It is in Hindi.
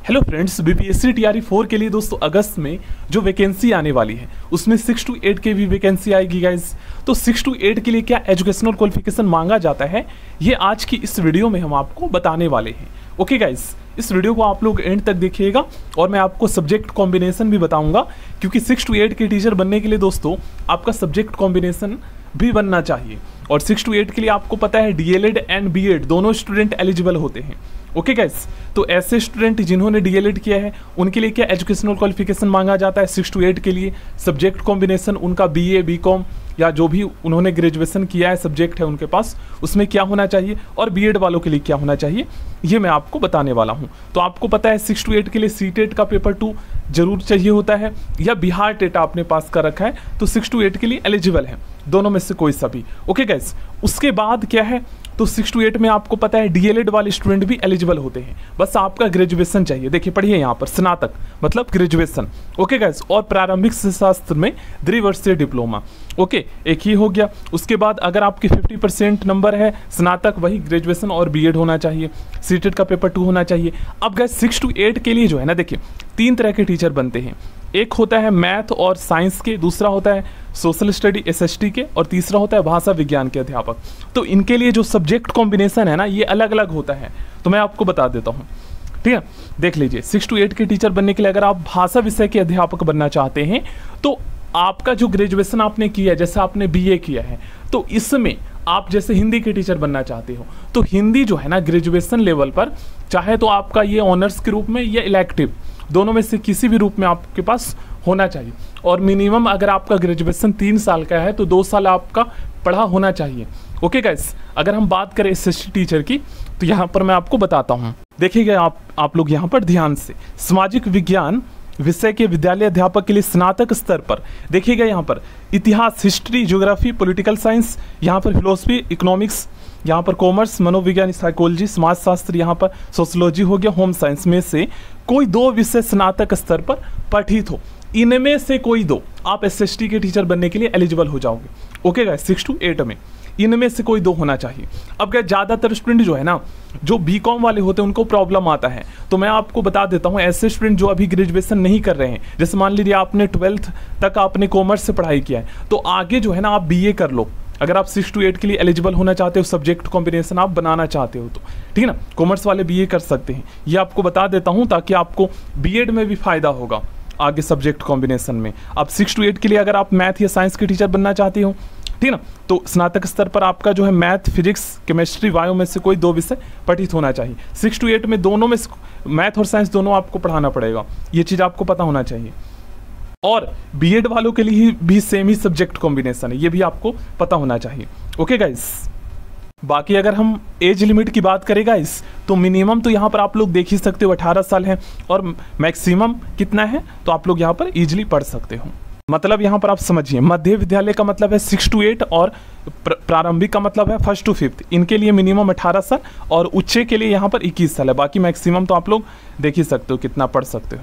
हेलो फ्रेंड्स, बीपीएससी टीआरई 4 के लिए दोस्तों अगस्त में जो वैकेंसी आने वाली है उसमें 6 to 8 की भी वैकेंसी आएगी गाइज। तो 6 to 8 के लिए क्या एजुकेशनल क्वालिफिकेशन मांगा जाता है ये आज की इस वीडियो में हम आपको बताने वाले हैं। ओके गाइज, इस वीडियो को आप लोग एंड तक देखिएगा और मैं आपको सब्जेक्ट कॉम्बिनेशन भी बताऊंगा, क्योंकि 6 to 8 के टीचर बनने के लिए दोस्तों आपका सब्जेक्ट कॉम्बिनेशन भी बनना चाहिए। और 6 to 8 के लिए आपको पता है डीएलएड एंड बीएड दोनों स्टूडेंट एलिजिबल होते हैं। ओके गाइस, तो ऐसे स्टूडेंट जिन्होंने डीएलएड किया है उनके लिए क्या एजुकेशनल क्वालिफिकेशन मांगा जाता है 6 to 8 के लिए? सब्जेक्ट कॉम्बिनेशन उनका बीए बीकॉम या जो भी उन्होंने ग्रेजुएशन किया है सब्जेक्ट है उनके पास उसमें क्या होना चाहिए, और बीएड वालों के लिए क्या होना चाहिए ये मैं आपको बताने वाला हूं। तो आपको पता है 6 to 8 के लिए सीटेट का पेपर 2 जरूर चाहिए होता है, या बिहार टेट आपने पास कर रखा है तो 6 to 8 के लिए एलिजिबल है, दोनों में से कोई सा भी। ओके गाइस, उसके बाद क्या है तो 6 to 8 में आपको पता है डीएलएड वाले स्टूडेंट भी एलिजिबल होते हैं, बस आपका ग्रेजुएशन चाहिए। देखिए पढ़िए यहाँ पर स्नातक मतलब ग्रेजुएशन। ओके गाइस, और प्रारंभिक शास्त्र में द्विवर्षीय डिप्लोमा। ओके, एक ही हो गया। उसके बाद अगर आपके 50% नंबर है स्नातक, वही ग्रेजुएशन और बीएड होना चाहिए, सीटेट का पेपर 2 होना चाहिए। अब गाइस 6 to 8 के लिए जो है ना, देखिए 3 तरह के टीचर बनते हैं। एक होता है मैथ और साइंस के, दूसरा होता है सोशल स्टडी एसएसटी के, और तीसरा होता है भाषा विज्ञान के अध्यापक। तो इनके लिए जो सब्जेक्ट कॉम्बिनेशन है ना ये अलग अलग होता है, तो मैं आपको बता देता हूँ। ठीक है, देख लीजिए 6 to 8 के टीचर बनने के लिए अगर आप भाषा विषय के अध्यापक बनना चाहते हैं तो आपका जो ग्रेजुएशन आपने किया है, जैसे आपने बीए किया है, तो इसमें आप जैसे हिंदी के टीचर बनना चाहते हो तो हिंदी जो है ना ग्रेजुएशन लेवल पर चाहे तो आपका ये ऑनर्स के रूप में या इलेक्टिव दोनों में से किसी भी रूप में आपके पास होना चाहिए। और मिनिमम अगर आपका ग्रेजुएशन 3 साल का है तो 2 साल आपका पढ़ा होना चाहिए। ओके गाइस, अगर हम बात करें एसएसटी टीचर की तो यहाँ पर मैं आपको बताता हूँ। देखिएगा आप लोग यहाँ पर ध्यान से, सामाजिक विज्ञान विषय के विद्यालय अध्यापक के लिए स्नातक स्तर पर देखिएगा यहाँ पर इतिहास, हिस्ट्री, ज्योग्राफी, पॉलिटिकल साइंस, यहाँ पर फिलोसफी, इकोनॉमिक्स, यहाँ पर कॉमर्स, मनोविज्ञान, साइकोलॉजी, समाजशास्त्र, यहाँ पर सोशोलॉजी हो गया, होम साइंस में से कोई 2 विषय स्नातक स्तर पर पठित हो, इनमें से कोई 2 आप एसएसटी के टीचर बनने के लिए एलिजिबल हो जाओगे। ओके गाइस, 6 to 8 में इनमें से कोई 2 होना चाहिए। अब क्या ज़्यादातर स्टूडेंट जो है ना जो बीकॉम वाले होते हैं उनको प्रॉब्लम आता है, तो मैं आपको बता देता हूँ ऐसे स्टूडेंट जो अभी ग्रेजुएशन नहीं कर रहे हैं, जैसे मान लीजिए आपने 12th तक आपने कॉमर्स से पढ़ाई किया है तो आगे जो है ना आप बीए कर लो। अगर आप 6 to 8 के लिए एलिजिबल होना चाहते हो, सब्जेक्ट कॉम्बिनेशन आप बनाना चाहते हो तो ठीक है ना, कॉमर्स वाले बीए कर सकते हैं। ये आपको बता देता हूँ ताकि आपको बीएड में भी फायदा होगा आगे सब्जेक्ट कॉम्बिनेशन में। अब 6 to 8 के लिए अगर आप मैथ या साइंस के टीचर बनना चाहते हो ठीक ना, तो स्नातक स्तर पर आपका जो है मैथ, फिजिक्स, केमिस्ट्री, बायो में से कोई 2 विषय पठित होना चाहिए। 6 to 8 में दोनों में मैथ और साइंस दोनों आपको पढ़ाना पड़ेगा, ये चीज़ आपको पता होना चाहिए। और बीएड वालों के लिए भी सेम ही सब्जेक्ट कॉम्बिनेशन है, ये भी आपको पता होना चाहिए। ओके गाइस, बाकी अगर हम एज लिमिट की बात करें गाइस तो मिनिमम तो यहाँ पर आप लोग देख ही सकते हो 18 साल है, और मैक्सिमम कितना है तो आप लोग यहाँ पर इजीली पढ़ सकते हो। मतलब यहाँ पर आप समझिए, मध्य विद्यालय का मतलब है 6 to 8 और प्रारंभिक का मतलब है 1st to 5th, इनके लिए मिनिमम 18 साल और उच्च के लिए यहाँ पर 21 साल है। बाकी मैक्सिमम तो आप लोग देख ही सकते हो कितना पढ़ सकते हो।